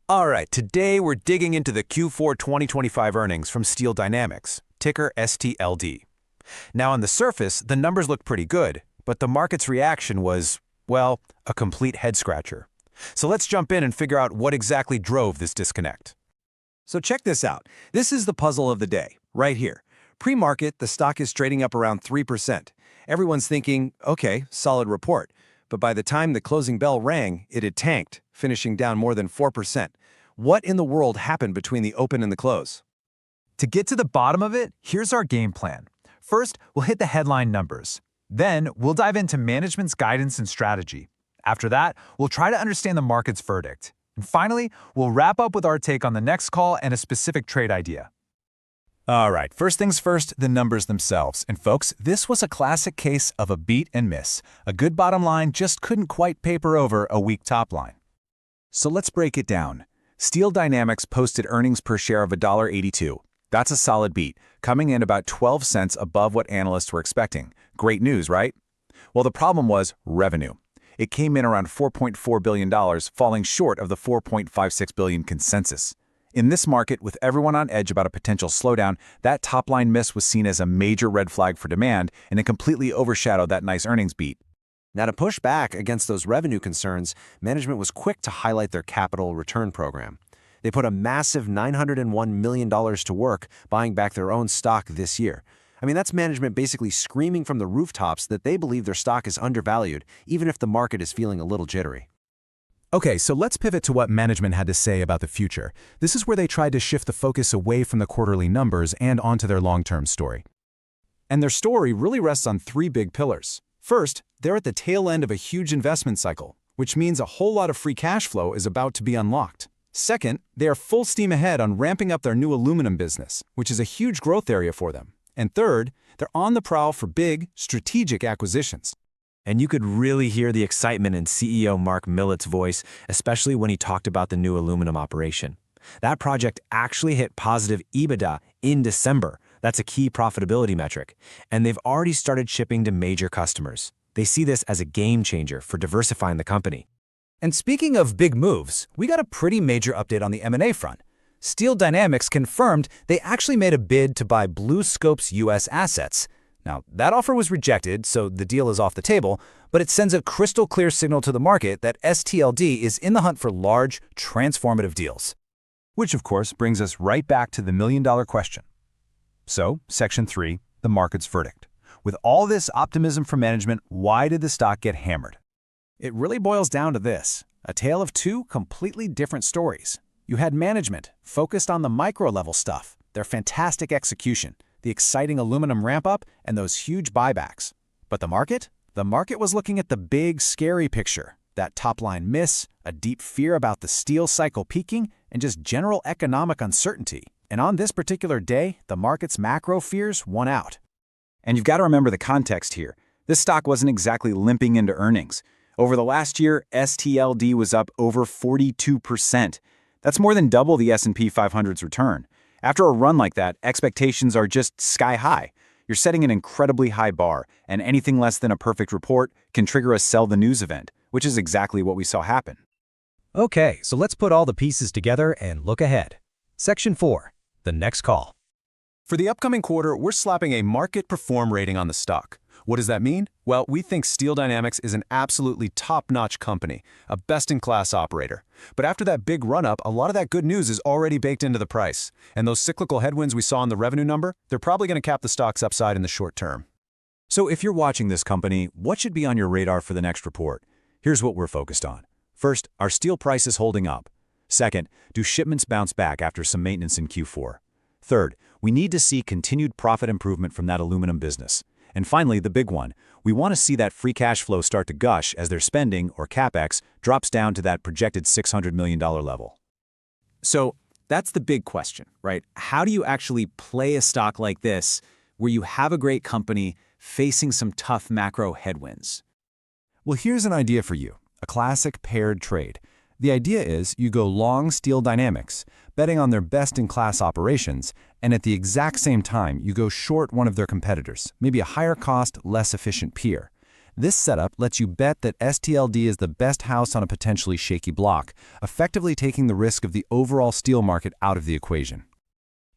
All right, today we're digging into the Q4 2025 earnings from Steel Dynamics, ticker STLD. Now, on the surface, the numbers look pretty good, but the market's reaction was, well, a complete head-scratcher. So let's jump in and figure out what exactly drove this disconnect. So check this out. This is the puzzle of the day, right here. Pre-market, the stock is trading up around 3%. Everyone's thinking, okay, solid report. But by the time the closing bell rang, it had tanked, finishing down more than 4%. What in the world happened between the open and the close? To get to the bottom of it, here's our game plan. First, we'll hit the headline numbers. Then, we'll dive into management's guidance and strategy. After that, we'll try to understand the market's verdict. And finally, we'll wrap up with our take on the next call and a specific trade idea. All right, first things first, the numbers themselves. And folks, this was a classic case of a beat and miss. A good bottom line just couldn't quite paper over a weak top line. So let's break it down. Steel Dynamics posted earnings per share of $1.82. That's a solid beat, coming in about 12 cents above what analysts were expecting. Great news, right? Well, the problem was revenue. It came in around $4.4 billion, falling short of the $4.56 billion consensus. In this market, with everyone on edge about a potential slowdown, that top-line miss was seen as a major red flag for demand, and it completely overshadowed that nice earnings beat. Now, to push back against those revenue concerns, management was quick to highlight their capital return program. They put a massive $901 million to work buying back their own stock this year. I mean, that's management basically screaming from the rooftops that they believe their stock is undervalued, even if the market is feeling a little jittery. Okay, so let's pivot to what management had to say about the future. This is where they tried to shift the focus away from the quarterly numbers and onto their long-term story. And their story really rests on three big pillars. First, they're at the tail end of a huge investment cycle, which means a whole lot of free cash flow is about to be unlocked. Second, they are full steam ahead on ramping up their new aluminum business, which is a huge growth area for them. And third, they're on the prowl for big, strategic acquisitions. And you could really hear the excitement in CEO Mark Millett's voice, especially when he talked about the new aluminum operation. That project actually hit positive EBITDA in December. That's a key profitability metric. And they've already started shipping to major customers. They see this as a game changer for diversifying the company. And speaking of big moves, we got a pretty major update on the M&A front. Steel Dynamics confirmed they actually made a bid to buy BlueScopes U.S. assets. Now, that offer was rejected, so the deal is off the table, but it sends a crystal clear signal to the market that STLD is in the hunt for large, transformative deals. Which, of course, brings us right back to the million-dollar question. So, Section 3, the market's verdict. With all this optimism from management, why did the stock get hammered? It really boils down to this, a tale of two completely different stories. You had management focused on the micro-level stuff, their fantastic execution, the exciting aluminum ramp-up, and those huge buybacks. But the market? The market was looking at the big, scary picture, that top-line miss, a deep fear about the steel cycle peaking, and just general economic uncertainty. And on this particular day, the market's macro fears won out. And you've got to remember the context here. This stock wasn't exactly limping into earnings. Over the last year, STLD was up over 42%. That's more than double the S&P 500's return. After a run like that, expectations are just sky high. You're setting an incredibly high bar, and anything less than a perfect report can trigger a sell the news event, which is exactly what we saw happen. Okay, so let's put all the pieces together and look ahead. Section 4, the next call. For the upcoming quarter, we're slapping a market perform rating on the stock. What does that mean? Well, we think Steel Dynamics is an absolutely top-notch company, a best-in-class operator. But after that big run-up, a lot of that good news is already baked into the price. And those cyclical headwinds we saw in the revenue number, they're probably going to cap the stock's upside in the short term. So if you're watching this company, what should be on your radar for the next report? Here's what we're focused on. First, are steel prices holding up? Second, do shipments bounce back after some maintenance in Q4? Third, we need to see continued profit improvement from that aluminum business. And finally, the big one, we want to see that free cash flow start to gush as their spending, or CapEx, drops down to that projected $600 million level. So that's the big question, right? How do you actually play a stock like this where you have a great company facing some tough macro headwinds? Well, here's an idea for you, a classic paired trade. The idea is you go long Steel Dynamics, betting on their best-in-class operations, and at the exact same time, you go short one of their competitors, maybe a higher-cost, less efficient peer. This setup lets you bet that STLD is the best house on a potentially shaky block, effectively taking the risk of the overall steel market out of the equation.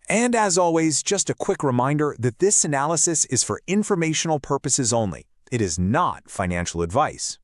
And as always, just a quick reminder that this analysis is for informational purposes only. It is not financial advice.